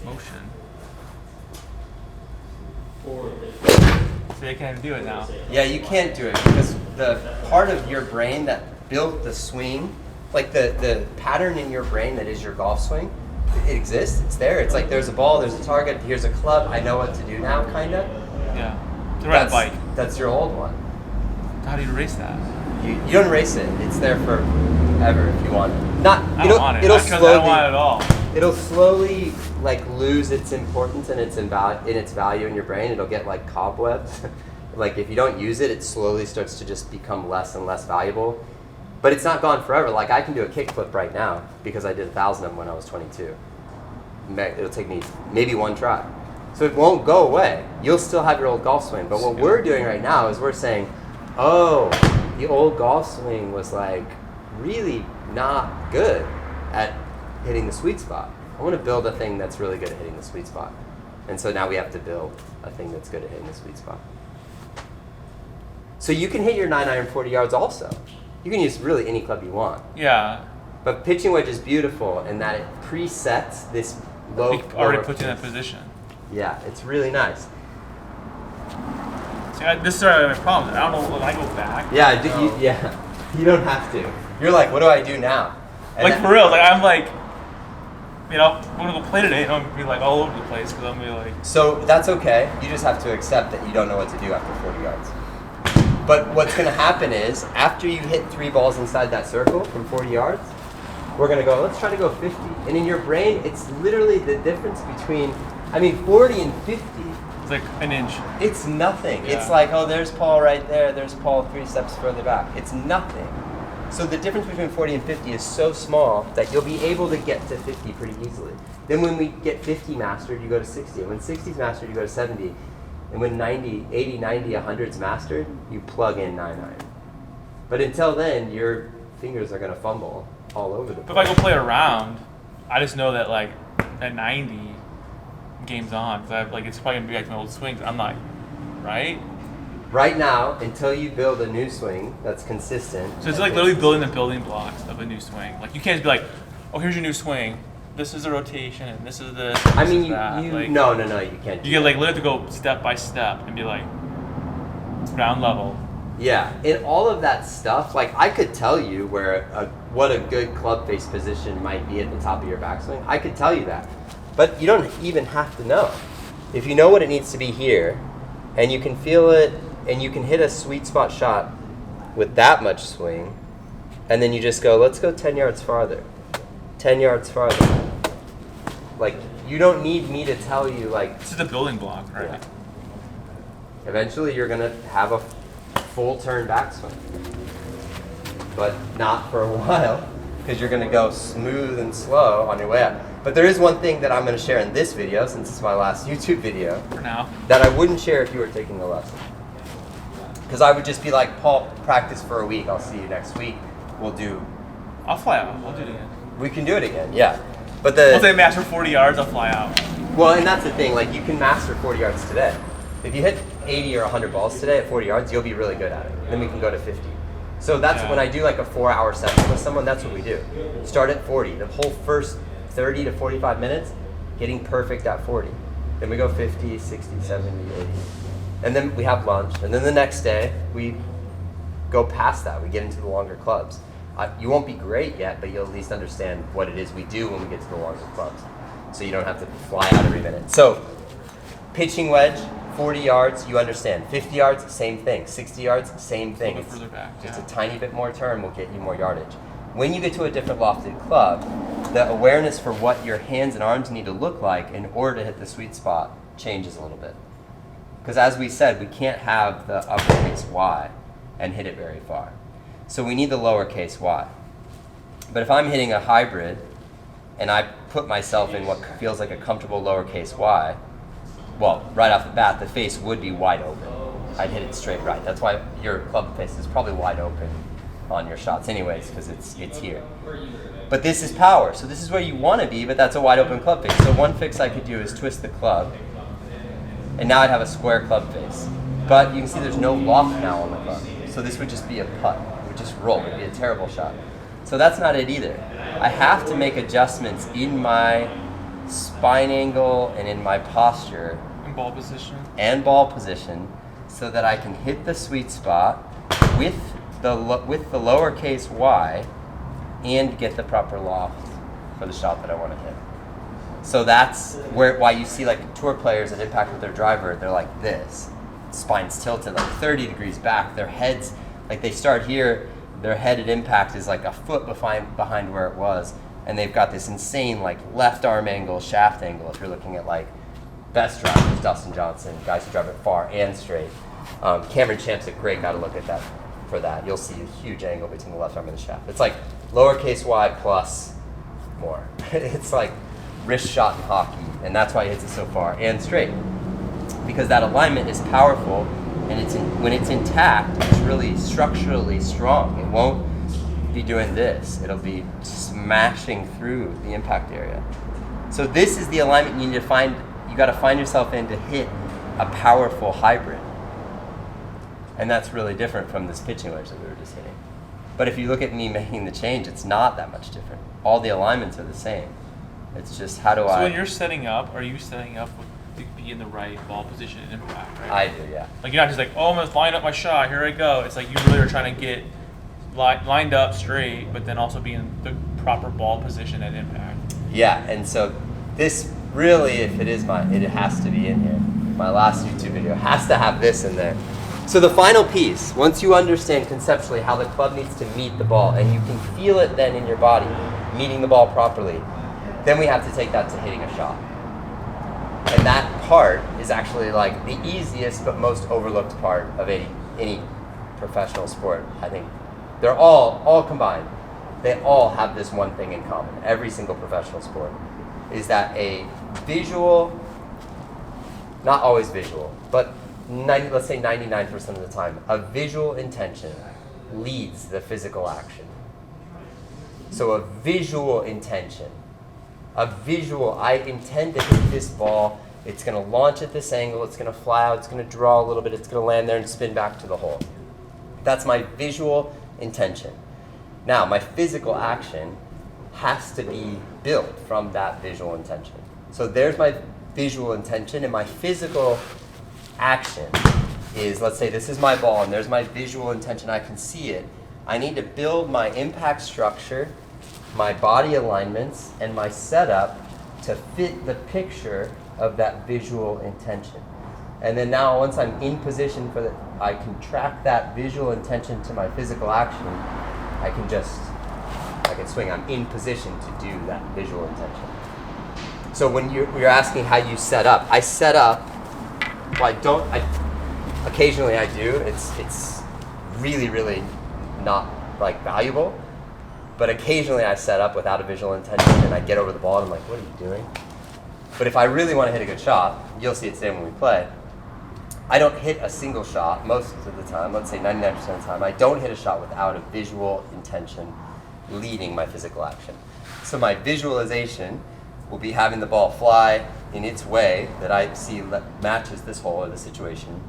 motion. See, I can't even do it now. Yeah, you can't do it because the part of your brain that built the swing, like the pattern in your brain that is your golf swing, it exists. It's there. It's like there's a ball, there's a target, here's a club. I know what to do now, kind of. Yeah. To ride a bike. That's your old one. How do you erase that? You don't erase it. It's there forever if you want it. I don't want it. It'll Because slowly, I don't want it at all. It'll slowly like lose its importance and its value in your brain. It'll get like cobwebs. Like if you don't use it, it slowly starts to just become less and less valuable. But it's not gone forever. Like I can do a kickflip right now because I did 1,000 of them when I was 22. It'll take me maybe one try. So it won't go away. You'll still have your old golf swing. But what we're doing right now is we're saying, oh, the old golf swing was like really not good at hitting the sweet spot. I want to build a thing that's really good at hitting the sweet spot. And so now we have to build a thing that's good at hitting the sweet spot. So you can hit your 9 iron 40 yards also. You can use really any club you want. Yeah. But pitching wedge is beautiful in that it presets this low. It already puts you in that position. Yeah, it's really nice. See, this is my problem. I don't know when I go back. Yeah, you don't have to. You're like, what do I do now? And like for real, like I'm like, you know, I'm gonna go play today and I'm gonna be like all over the place because I'm gonna be like. So that's okay. You just have to accept that you don't know what to do after 40 yards. But what's gonna happen is after you hit 3 balls inside that circle from 40 yards, we're gonna go, let's try to go 50. And in your brain, it's literally the difference between, 40 and 50. It's like an inch. It's nothing. Yeah. It's like, oh, there's Paul right there. There's Paul 3 steps further back. It's nothing. So the difference between 40 and 50 is so small that you'll be able to get to 50 pretty easily. Then when we get 50 mastered, you go to 60. And when 60 is mastered, you go to 70. And when 90, 80, 90, 100 is mastered, you plug in 9 iron. But until then, your fingers are going to fumble all over the place. But if I go play around, I just know that like at 90, game's on. Because it's probably going to be like my old swings. I'm like, right? Right now, until you build a new swing that's consistent. So it's like literally building the building blocks of a new swing. Like you can't just be like, oh, here's your new swing. This is the rotation, and this is this. I this mean, is that. no, you can't. You get like literally to go step by step and be like ground level. Yeah, in all of that stuff, like I could tell you what a good club face position might be at the top of your backswing. I could tell you that, but you don't even have to know. If you know what it needs to be here, and you can feel it, and you can hit a sweet spot shot with that much swing, and then you just go, let's go 10 yards farther, 10 yards farther. Like you don't need me to tell you like. This is the building block, right? Yeah. Eventually, you're gonna have a full turn backswing, but not for a while because you're going to go smooth and slow on your way up. But there is one thing that I'm going to share in this video, since it's my last YouTube video, For now. that I wouldn't share if you were taking the lesson. Because I would just be like, Paul, practice for a week. I'll see you next week. I'll fly out. We'll do it again. We can do it again, yeah. But Once I master 40 yards, I'll fly out. Well, and that's the thing. Like you can master 40 yards today. If you hit 80 or 100 balls today at 40 yards, you'll be really good at it. Then we can go to 50. So that's when I do like a 4-hour session with someone, that's what we do. Start at 40. The whole first 30 to 45 minutes, getting perfect at 40. Then we go 50, 60, 70, 80. And then we have lunch. And then the next day, we go past that. We get into the longer clubs. You won't be great yet, but you'll at least understand what it is we do when we get to the longer clubs. So you don't have to fly out every minute. So pitching wedge, 40 yards, you understand. 50 yards, same thing. 60 yards, same thing. A little bit further back, Just yeah. a tiny bit more turn will get you more yardage. When you get to a different lofted club, the awareness for what your hands and arms need to look like in order to hit the sweet spot changes a little bit. Because as we said, we can't have the uppercase Y and hit it very far. So we need the lowercase y. But if I'm hitting a hybrid and I put myself in what feels like a comfortable lowercase y, well, right off the bat, the face would be wide open. I'd hit it straight right. That's why your club face is probably wide open on your shots anyways, because it's here. But this is power, so this is where you want to be, but that's a wide open club face. So one fix I could do is twist the club, and now I'd have a square club face. But you can see there's no loft now on the club. So this would just be a putt. It would just roll. It would be a terrible shot. So that's not it either. I have to make adjustments in my spine angle and in my posture. And ball position. So that I can hit the sweet spot with the lowercase y and get the proper loft for the shot that I want to hit. So that's why you see like tour players that impact with their driver, they're like this. Spine's tilted like 30 degrees back. Their heads, like they start here, their head at impact is like a foot behind where it was. And they've got this insane like left arm angle, shaft angle. If you're looking at like best drivers, Dustin Johnson, guys who drive it far and straight. Cameron Champ's a great guy to look at that for that. You'll see a huge angle between the left arm and the shaft. It's like lowercase y plus more. It's like wrist shot in hockey, and that's why he hits it so far and straight. Because that alignment is powerful, and when it's intact, it's really structurally strong. It won't be doing this. It'll be smashing through the impact area. So this is the alignment you need to find. You got to find yourself in to hit a powerful hybrid. And that's really different from this pitching wedge that we were just hitting. But if you look at me making the change, it's not that much different. All the alignments are the same. It's just how do So I... when you're setting up, are you setting up to be in the right ball position and impact, right? I do, yeah. Like you're not just like, oh, I'm going to line up my shot, here I go. It's like you really are trying to get lined up straight, but then also be in the proper ball position at impact. Yeah, and so this really, if it has to be in here. My last YouTube video has to have this in there. So the final piece, once you understand conceptually how the club needs to meet the ball, and you can feel it then in your body, meeting the ball properly, then we have to take that to hitting a shot. And that part is actually like the easiest but most overlooked part of any professional sport. I think they're all combined. They all have this one thing in common. Every single professional sport is that a visual, not always visual, but let's say 99% of the time, a visual intention leads the physical action. So a visual intention, I intend to hit this ball, it's going to launch at this angle, it's going to fly out, it's going to draw a little bit, it's going to land there and spin back to the hole. That's my visual intention. Now, my physical action has to be built from that visual intention. So there's my visual intention, and my physical action is, let's say this is my ball and there's my visual intention, I can see it. I need to build my impact structure, my body alignments, and my setup to fit the picture of that visual intention. And then now once I'm in position for I can track that visual intention to my physical action, I can swing. I'm in position to do that visual intention. So when you're asking how you set up, I set up, occasionally I do, it's really, really not like valuable, but occasionally I set up without a visual intention and I get over the ball and I'm like, what are you doing? But if I really want to hit a good shot, you'll see it today when we play, I don't hit a single shot most of the time, let's say 99% of the time, I don't hit a shot without a visual intention leading my physical action. So my visualization will be having the ball fly in its way that I see matches this hole or the situation.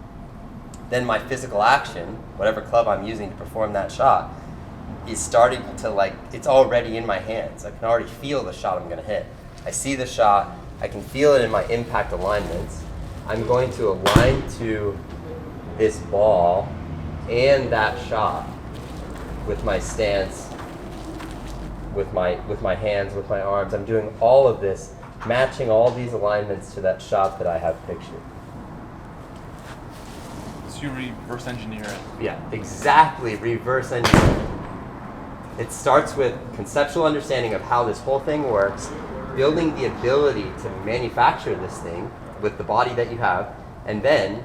Then my physical action, whatever club I'm using to perform that shot, is starting to it's already in my hands. I can already feel the shot I'm going to hit. I see the shot, I can feel it in my impact alignments. I'm going to align to this ball and that shot with my stance, with my hands, with my arms. I'm doing all of this, matching all these alignments to that shot that I have pictured. So you reverse engineer it. Yeah, exactly, reverse engineering. It starts with conceptual understanding of how this whole thing works, building the ability to manufacture this thing with the body that you have, and then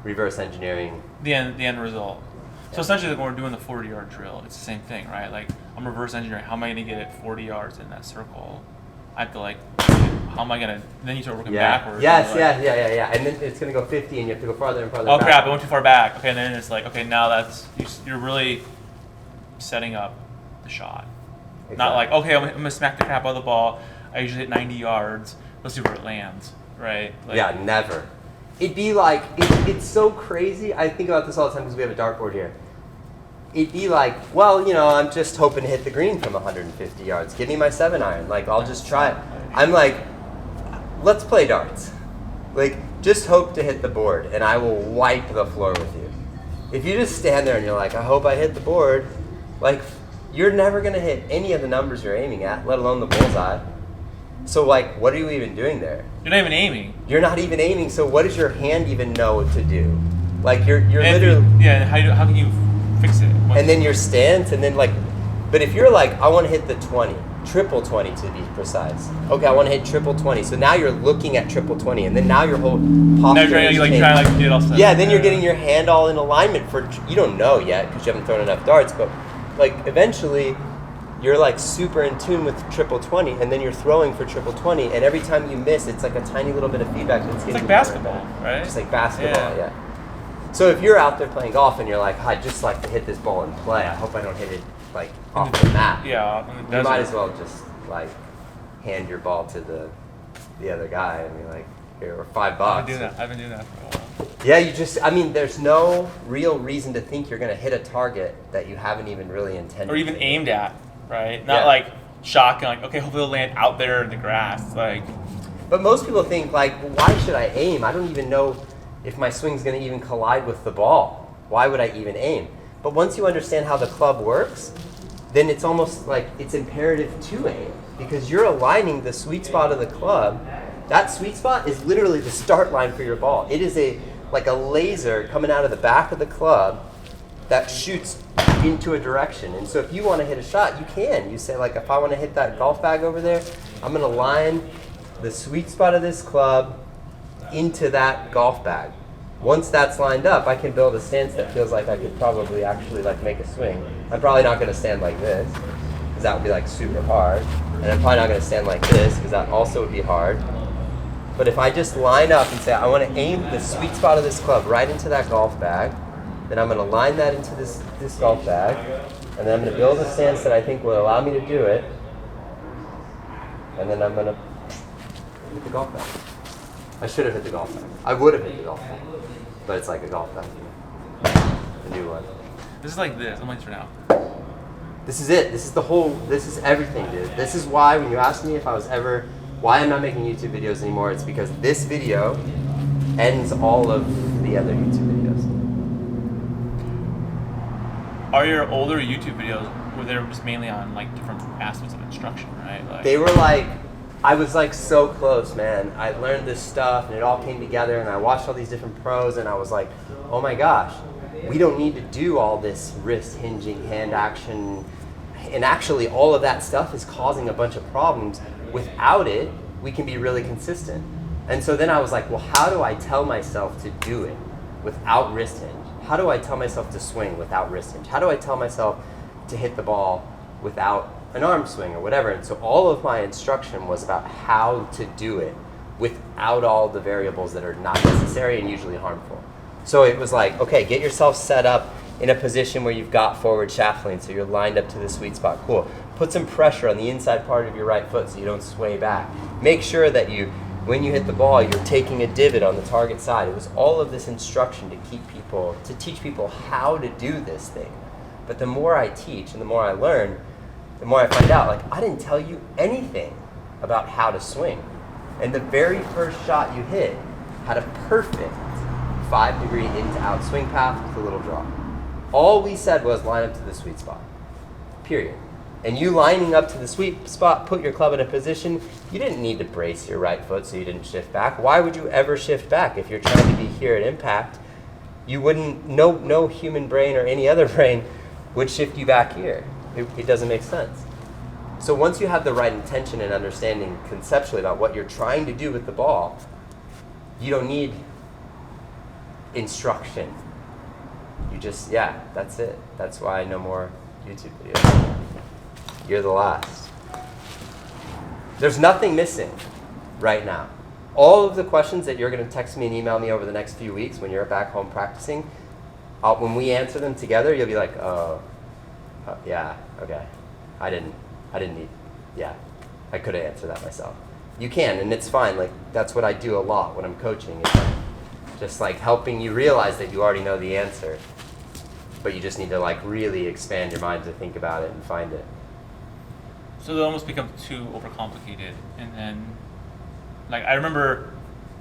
reverse engineering The end result. So essentially, like when we're doing the 40-yard drill, it's the same thing, right? Like I'm reverse engineering. How am I going to get it 40 yards in that circle? I have to like, how am I going to? Then you start working backwards. Yes, like, yeah. And then it's going to go 50, and you have to go farther and farther. Oh back. crap! I went too far back. Okay, and then it's like, okay, now that's you're really setting up the shot. Exactly. Not like, okay, I'm gonna smack the crap out of the ball. I usually hit 90 yards. Let's see where it lands, right? Like, Yeah, never. It'd be like, it's so crazy. I think about this all the time because we have a dartboard here. It'd be like, well, you know, I'm just hoping to hit the green from 150 yards. Give me my 7-iron. Like, I'll just try it. I'm like, let's play darts. Like, just hope to hit the board, and I will wipe the floor with you. If you just stand there and you're like, I hope I hit the board, like, you're never going to hit any of the numbers you're aiming at, let alone the bullseye. So, like, what are you even doing there? You're not even aiming. You're not even aiming, so what does your hand even know what to do? Like, you're And literally... yeah. How can you fix it? And then your stance, and then, like... But if you're like, I want to hit the 20, triple 20 to be precise. Okay, I want to hit triple 20. So now you're looking at triple 20, and then now your whole posture now is you're changed. trying to like get all set. Yeah, then you're getting your hand all in alignment for... You don't know yet, because you haven't thrown enough darts, but, like, eventually... You're like super in tune with triple 20, and then you're throwing for triple 20, and every time you miss, it's like a tiny little bit of feedback that's getting It's like you basketball, better and better. right? Just like basketball, yeah. So if you're out there playing golf and you're like, I'd just like to hit this ball and play, I hope I don't hit it like off the mat. Yeah, You might as well just like hand your ball to the other guy and be like, here, or $5. I've been doing that for a while. Yeah, there's no real reason to think you're going to hit a target that you haven't even really intended. Or even to. aimed at, right? Not Yeah. like shotgun, like, okay, hopefully it'll land out there in the grass. Like, But most people think, like, why should I aim? I don't even know if my swing's going to even collide with the ball. Why would I even aim? But once you understand how the club works, then it's almost like it's imperative to aim because you're aligning the sweet spot of the club. That sweet spot is literally the start line for your ball. It is like a laser coming out of the back of the club that shoots into a direction. And so if you want to hit a shot, you can. You say, like, if I want to hit that golf bag over there, I'm going to line the sweet spot of this club into that golf bag. Once that's lined up, I can build a stance that feels like I could probably actually like make a swing. I'm probably not going to stand like this because that would be like super hard. And I'm probably not going to stand like this because that also would be hard. But if I just line up and say, I want to aim the sweet spot of this club right into that golf bag, then I'm going to line that into this golf bag, and then I'm going to build a stance that I think will allow me to do it, and then I'm going to hit the golf bag. I should have hit the golf bag. I would have hit the golf bag, but it's like a golf bag. The new one. this is like this. I'm like for now. This is it. This is everything, dude. This is why when you asked me if I was ever, why I'm not making YouTube videos anymore, it's because this video ends all of the other YouTube videos. Are your older YouTube videos, were they just mainly on like different aspects of instruction, right? Like, They were like, I was like so close, man. I learned this stuff and it all came together and I watched all these different pros and I was like, oh my gosh, we don't need to do all this wrist hinging, hand action. And actually all of that stuff is causing a bunch of problems. Without it, we can be really consistent. And so then I was like, well, how do I tell myself to do it without wrist hinge? How do I tell myself to swing without wrist hinge? How do I tell myself to hit the ball without an arm swing or whatever? And so all of my instruction was about how to do it without all the variables that are not necessary and usually harmful. So it was like, okay, get yourself set up in a position where you've got forward shaft lean, so you're lined up to the sweet spot. Cool. Put some pressure on the inside part of your right foot so you don't sway back. Make sure that when you hit the ball, you're taking a divot on the target side. It was all of this instruction to teach people how to do this thing. But the more I teach and the more I learn, the more I find out, like, I didn't tell you anything about how to swing. And the very first shot you hit had a perfect 5-degree into out swing path with a little draw. All we said was line up to the sweet spot, period. And you lining up to the sweet spot, put your club in a position, you didn't need to brace your right foot so you didn't shift back. Why would you ever shift back? If you're trying to be here at impact, you wouldn't, no human brain or any other brain would shift you back here. It doesn't make sense. So once you have the right intention and understanding conceptually about what you're trying to do with the ball, you don't need instruction. You just, yeah, that's it. That's why no more YouTube videos. You're the last. There's nothing missing right now. All of the questions that you're going to text me and email me over the next few weeks when you're back home practicing, when we answer them together, you'll be like, yeah, okay. I didn't need, yeah, I could have answered that myself. You can, and it's fine. Like, that's what I do a lot when I'm coaching. Is just like helping you realize that you already know the answer, but you just need to like really expand your mind to think about it and find it. So it almost becomes too overcomplicated, and then, like, I remember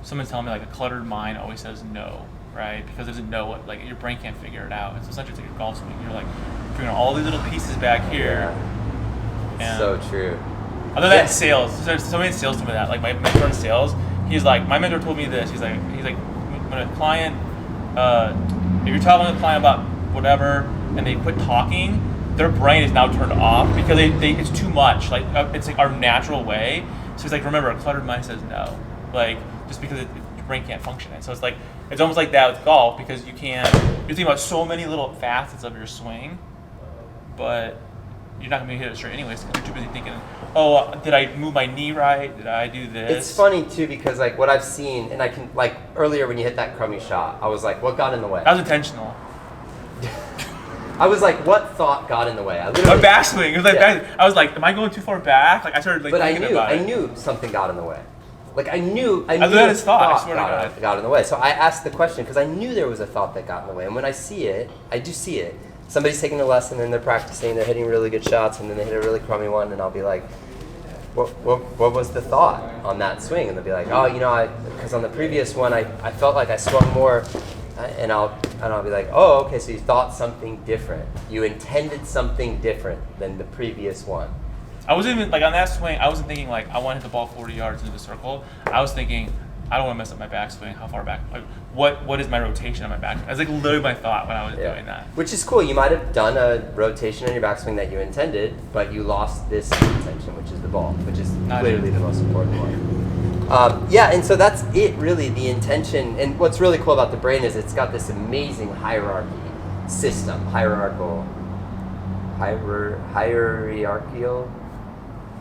someone telling me like a cluttered mind always says no, right? Because it doesn't know what, like, your brain can't figure it out. It's essentially like a golf swing. You're like figuring out all these little pieces back here. Yeah. So true. Other than sales, so somebody in sales told me that. Like my mentor in sales, he's like, my mentor told me this. He's like, when a client, if you're talking to a client about whatever, and they quit talking, their brain is now turned off because it's too much. Like it's like our natural way. So he's like, remember, a cluttered mind says no. Like just because your brain can't function. And so it's like it's almost like that with golf because you're thinking about so many little facets of your swing, but you're not going to be hit it straight anyways because you're too busy thinking, oh, did I move my knee right? Did I do this? It's funny too because like what I've seen, and I can, like earlier when you hit that crummy shot, I was like, what got in the way? That was intentional. I was like, what thought got in the way? My backswing. It was like I was like, am I going too far back? Like I started like thinking about it. I knew something got in the way. Like I knew his thought. I swear to God. Got in the way. So I asked the question because I knew there was a thought that got in the way. And when I see it, I do see it. Somebody's taking a lesson and they're practicing, they're hitting really good shots, and then they hit a really crummy one, and I'll be like, what was the thought on that swing? And they'll be like, oh, you know, because on the previous one, I felt like I swung more, and I'll be like, oh, okay, so you thought something different. You intended something different than the previous one. I wasn't even, like on that swing, I wasn't thinking like, I want to hit the ball 40 yards into the circle. I was thinking, I don't want to mess up my backswing. How far back? Like, what is my rotation on my backswing? That was like literally my thought when I was doing that. Which is cool. You might have done a rotation on your backswing that you intended, but you lost this intention, which is the ball, which is clearly the most important one. Yeah, and so that's it, really, the intention. And what's really cool about the brain is it's got this amazing hierarchical.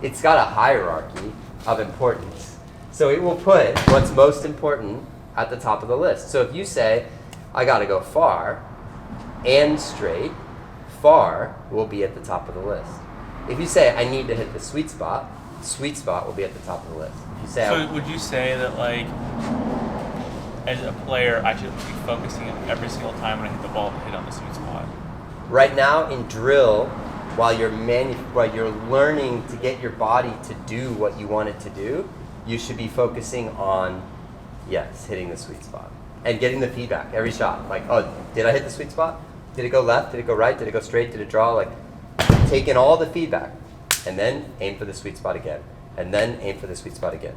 It's got a hierarchy of importance. So it will put what's most important at the top of the list. So if you say, I got to go far and straight, far will be at the top of the list. If you say, I need to hit the sweet spot will be at the top of the list. If you say, so would you say that, like, as a player, I should be focusing on every single time when I hit the ball to hit on the sweet spot? Right now in drill, while you're learning to get your body to do what you want it to do, you should be focusing on, hitting the sweet spot and getting the feedback every shot. Like, oh, did I hit the sweet spot? Did it go left? Did it go right? Did it go straight? Did it draw? Like, take in all the feedback and then aim for the sweet spot again. And then aim for the sweet spot again.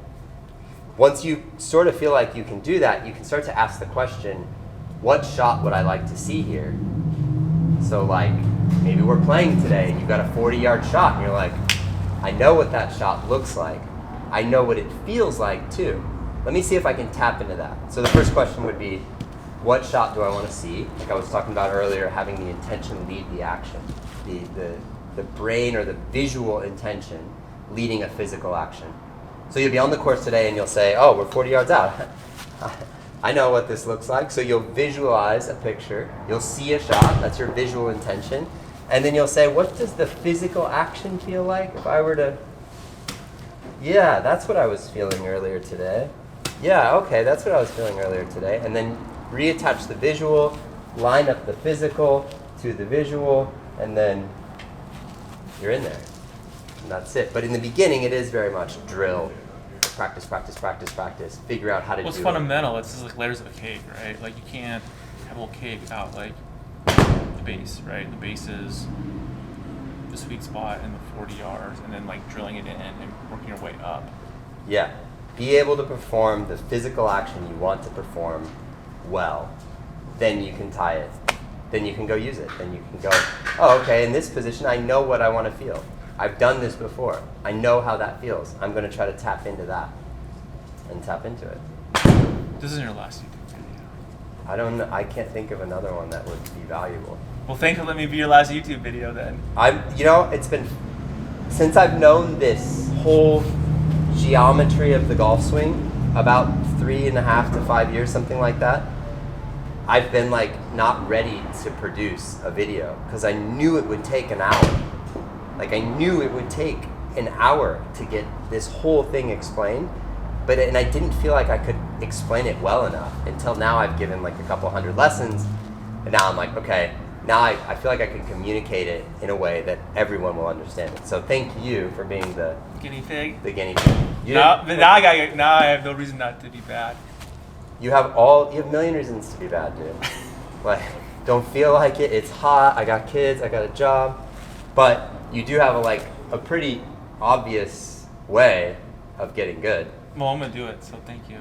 Once you sort of feel like you can do that, you can start to ask the question, what shot would I like to see here? So like, maybe we're playing today and you've got a 40-yard shot and you're like, I know what that shot looks like. I know what it feels like too. Let me see if I can tap into that. So the first question would be, what shot do I want to see? Like I was talking about earlier, having the intention lead the action. The brain or the visual intention leading a physical action. So you'll be on the course today and you'll say, oh, we're 40 yards out. I know what this looks like. So you'll visualize a picture. You'll see a shot. That's your visual intention. And then you'll say, what does the physical action feel like if I were to... Yeah, that's what I was feeling earlier today. Yeah, okay, that's what I was feeling earlier today. And then reattach the visual, line up the physical to the visual, and then you're in there. And that's it. But in the beginning, it is very much drill. practice, figure out how to Well, do it's it. fundamental. It's just like layers of a cake, right? Like you can't have a whole cake without like the base, right? The base is the sweet spot in the 40 yards, and then like drilling it in and working your way up. Yeah. Be able to perform the physical action you want to perform well. Then you can tie it. Then you can go use it. Then you can go, oh, okay, in this position, I know what I want to feel. I've done this before. I know how that feels. I'm going to try to tap into that and tap into it. This is your last YouTube video. I don't know. I can't think of another one that would be valuable. Well, thanks for letting me be your last YouTube video then. It's been, since I've known this whole geometry of the golf swing, about 3.5 to 5 years, something like that, I've been like not ready to produce a video because I knew it would take an hour. Like I knew it would take an hour to get this whole thing explained, and I didn't feel like I could explain it well enough until now. I've given like a couple hundred lessons, and now I'm like, okay, now I feel like I can communicate it in a way that everyone will understand it. So thank you for being the Guinea pig. the guinea pig. Now I have no reason not to be bad. You have a million reasons to be bad, dude. Like, don't feel like it. It's hot. I got kids. I got a job. But you do have a pretty obvious way of getting good. Well, I'm gonna do it, so thank you.